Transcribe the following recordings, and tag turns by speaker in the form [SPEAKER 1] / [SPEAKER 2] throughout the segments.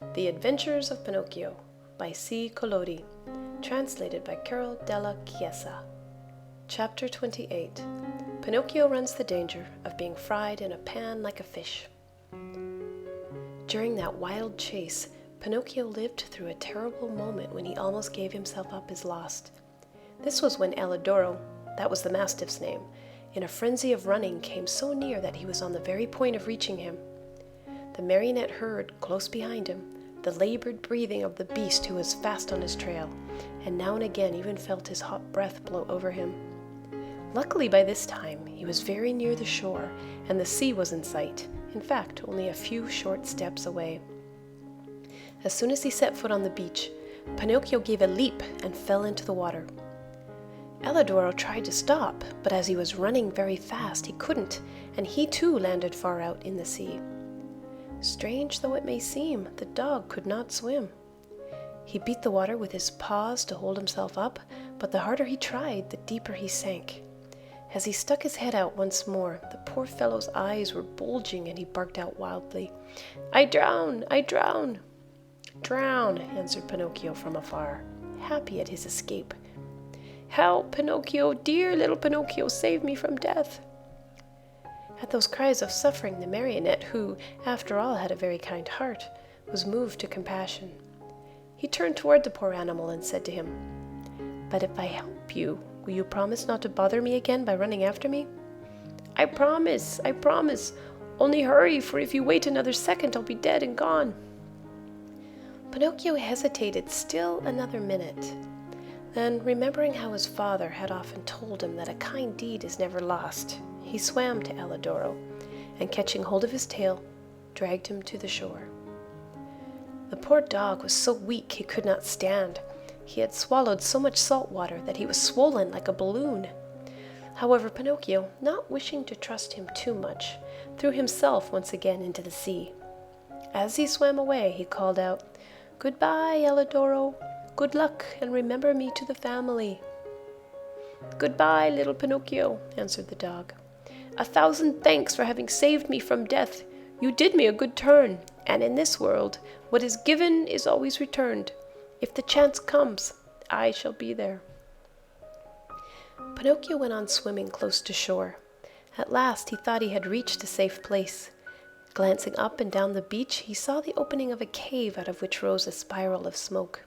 [SPEAKER 1] The Adventures of Pinocchio by C. Collodi, translated by Carol della Chiesa. Chapter 28. Pinocchio runs the danger of being fried in a pan like a fish. During that wild chase, Pinocchio lived through a terrible moment when he almost gave himself up as lost. This was when Alidoro, that was the mastiff's name, in a frenzy of running came so near that he was on the very point of reaching him. The marionette heard, close behind him, the labored breathing of the beast who was fast on his trail, and now and again even felt his hot breath blow over him. Luckily by this time he was very near the shore, and the sea was in sight, in fact only a few short steps away. As soon as he set foot on the beach, Pinocchio gave a leap and fell into the water. Alidoro tried to stop, but as he was running very fast he couldn't, and he too landed far out in the sea. Strange though it may seem, the dog could not swim. He beat the water with his paws to hold himself up, but the harder he tried, the deeper he sank. As he stuck his head out once more, the poor fellow's eyes were bulging and he barked out wildly, "I drown! I drown!" "Drown!" answered Pinocchio from afar, happy at his escape. "Help, Pinocchio! Dear little Pinocchio, save me from death!" At those cries of suffering, the marionette, who, after all, had a very kind heart, was moved to compassion. He turned toward the poor animal and said to him, "But if I help you, will you promise not to bother me again by running after me?" I promise! Only hurry, for if you wait another second, I'll be dead and gone." Pinocchio hesitated still another minute. Then, remembering how his father had often told him that a kind deed is never lost, he swam to Alidoro, and catching hold of his tail, dragged him to the shore. The poor dog was so weak he could not stand. He had swallowed so much salt water that he was swollen like a balloon. However, Pinocchio, not wishing to trust him too much, threw himself once again into the sea. As he swam away, he called out, "Goodbye, Alidoro. Good luck, and remember me to the family." "Goodbye, little Pinocchio," answered the dog. "A thousand thanks for having saved me from death. You did me a good turn, and in this world, what is given is always returned. If the chance comes, I shall be there." Pinocchio went on swimming close to shore. At last he thought he had reached a safe place. Glancing up and down the beach, he saw the opening of a cave out of which rose a spiral of smoke.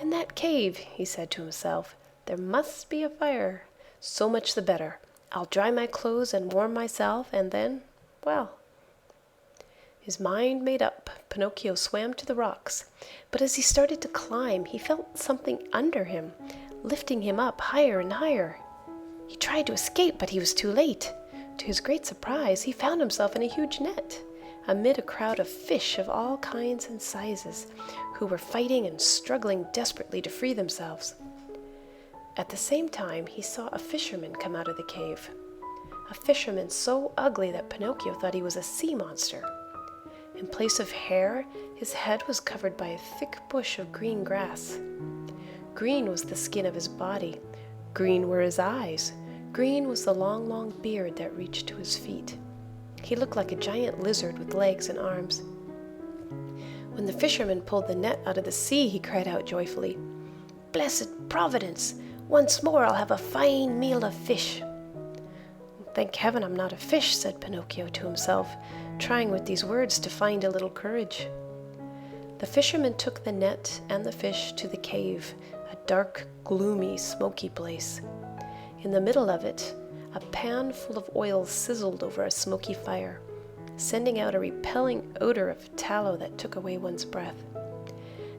[SPEAKER 1] "In that cave," he said to himself, "there must be a fire. So much the better. I'll dry my clothes and warm myself, and then, well." His mind made up, Pinocchio swam to the rocks, but as he started to climb, he felt something under him, lifting him up higher and higher. He tried to escape, but he was too late. To his great surprise, he found himself in a huge net, amid a crowd of fish of all kinds and sizes, who were fighting and struggling desperately to free themselves. At the same time, he saw a fisherman come out of the cave, a fisherman so ugly that Pinocchio thought he was a sea monster. In place of hair, his head was covered by a thick bush of green grass. Green was the skin of his body, green were his eyes, green was the long beard that reached to his feet. He looked like a giant lizard with legs and arms. When the fisherman pulled the net out of the sea, he cried out joyfully, "Blessed Providence! Once more I'll have a fine meal of fish." "Thank heaven I'm not a fish," said Pinocchio to himself, trying with these words to find a little courage. The fisherman took the net and the fish to the cave, a dark, gloomy, smoky place. In the middle of it, a pan full of oil sizzled over a smoky fire, sending out a repelling odor of tallow that took away one's breath.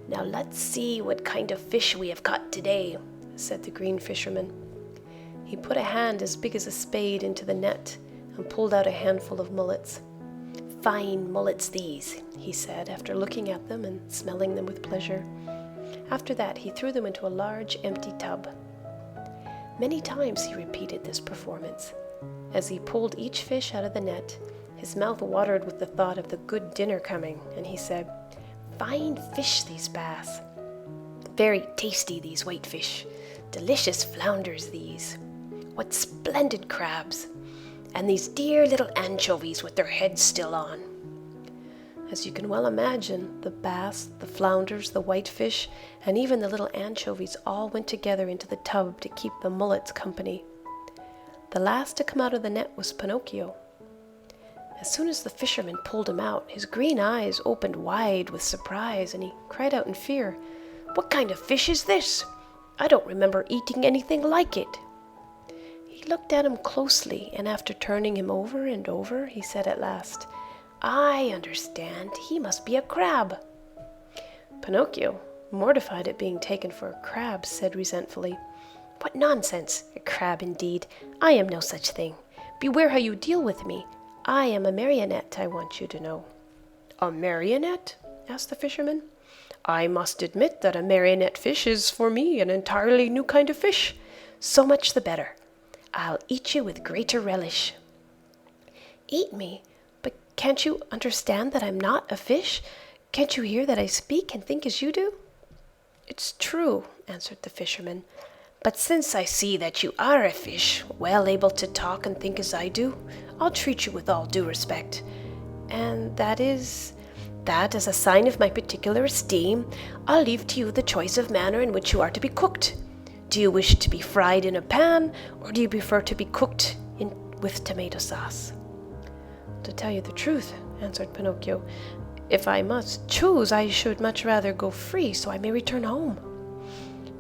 [SPEAKER 1] "Now let's see what kind of fish we have caught today," said the green fisherman. He put a hand as big as a spade into the net and pulled out a handful of mullets. "Fine mullets these," he said, after looking at them and smelling them with pleasure. After that he threw them into a large empty tub. Many times he repeated this performance. As he pulled each fish out of the net, his mouth watered with the thought of the good dinner coming, and he said, "Fine fish these bass. Very tasty these whitefish. Delicious flounders these. What splendid crabs. And these dear little anchovies with their heads still on." As you can well imagine, the bass, the flounders, the whitefish, and even the little anchovies all went together into the tub to keep the mullets company. The last to come out of the net was Pinocchio. As soon as the fisherman pulled him out, his green eyes opened wide with surprise, and he cried out in fear, "What kind of fish is this? I don't remember eating anything like it." He looked at him closely, and after turning him over and over, he said at last, "I understand. He must be a crab." Pinocchio, mortified at being taken for a crab, said resentfully, "What nonsense! A crab indeed! I am no such thing. Beware how you deal with me. I am a marionette, I want you to know." "A marionette?" asked the fisherman. "I must admit that a marionette fish is for me an entirely new kind of fish. So much the better. I'll eat you with greater relish." "Eat me? But can't you understand that I'm not a fish? Can't you hear that I speak and think as you do?" "It's true," answered the fisherman. "But since I see that you are a fish, well able to talk and think as I do, I'll treat you with all due respect. And that is, that as a sign of my particular esteem, I'll leave to you the choice of manner in which you are to be cooked. Do you wish to be fried in a pan, or do you prefer to be cooked with tomato sauce?" "To tell you the truth," answered Pinocchio, "if I must choose, I should much rather go free so I may return home."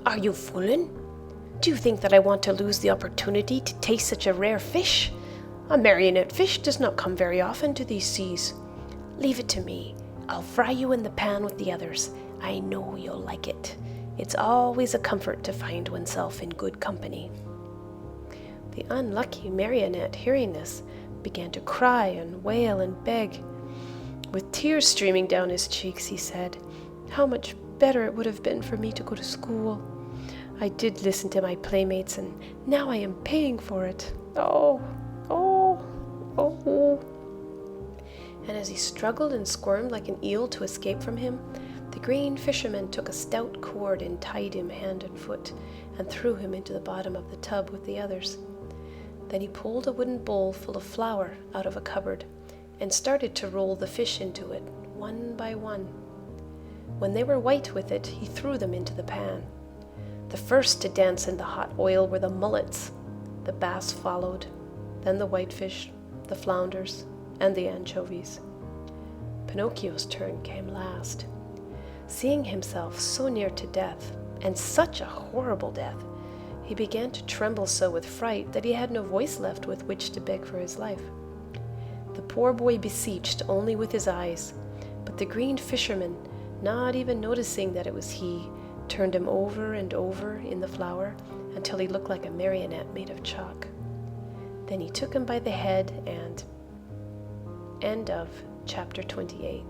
[SPEAKER 1] "Are you fooling? Do you think that I want to lose the opportunity to taste such a rare fish? A marionette fish does not come very often to these seas. Leave it to me. I'll fry you in the pan with the others. I know you'll like it. It's always a comfort to find oneself in good company." The unlucky marionette, hearing this, began to cry and wail and beg. With tears streaming down his cheeks, he said, "How much better it would have been for me to go to school. I did listen to my playmates, and now I am paying for it. Oh, oh, oh." And as he struggled and squirmed like an eel to escape from him, the green fisherman took a stout cord and tied him hand and foot, and threw him into the bottom of the tub with the others. Then he pulled a wooden bowl full of flour out of a cupboard, and started to roll the fish into it, one by one. When they were white with it, he threw them into the pan. The first to dance in the hot oil were the mullets. The bass followed, then the whitefish, the flounders, and the anchovies. Pinocchio's turn came last. Seeing himself so near to death, and such a horrible death, he began to tremble so with fright that he had no voice left with which to beg for his life. The poor boy beseeched only with his eyes, but the green fisherman, not even noticing that it was he, turned him over and over in the flour until he looked like a marionette made of chalk. Then he took him by the head and... End of chapter 28.